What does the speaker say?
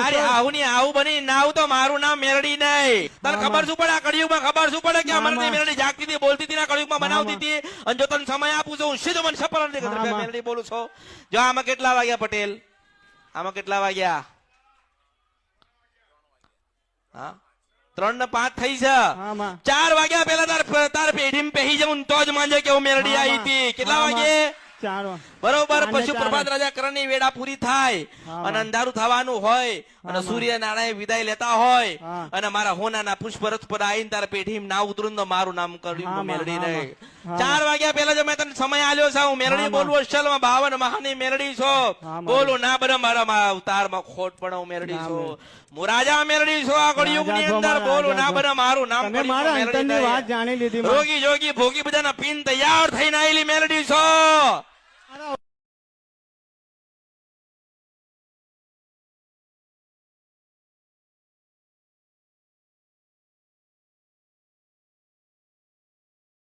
મારી આહુની આહુ બની નાવ તો મારું નામ મેરડી નહીં. તને ખબર શું પડે આ કળિયુગમાં? ખબર શું પડે કે અમારી મેરડી જાગતી હતી, બોલતી હતી, કળિયુગમાં બનાવતી હતી. અને જો તને સમય આપું છું સીધો મને સફળ નથી મેરડી બોલું છો. જો આમાં કેટલા વાગ્યા પટેલ? આમાં કેટલા વાગ્યા? હા 3 ને 5 થઈ છે. 4 વાગ્યા પેલા તાર પેઢી પહેરી જવું તો જ માંજે કે હું મેરડી આવી હતી. કેટલા વાગે? બરોબર. પછી પ્રભાત રાજા કરણની વેળા પૂરી થાય અને અંધારું થવાનું હોય અને સૂર્ય નારાયણ વિદાય લેતા હોય અને મારા હોનાના પુષ્પરથ પર આવીને તારા પેઢી ના ઉતરું તો મારું નામ કર્યું મેરડી નહીં. 4 વાગ્યા પહેલા જો મેં તને સમય આલ્યો છે. હું મેરડી બોલું અસલમાં 52 મહાની મેરડી છો. બોલું ના બને મારા અવતારમાં ખોટ પણ હું મેરડી છું. હું રાજા મેરડી છું આ કળિયુગની અંદર. બોલું ના બને મારું નામ રોગી જોગી ભોગી બધાના પીન તૈયાર થઈને આવેલી મેરડી છો.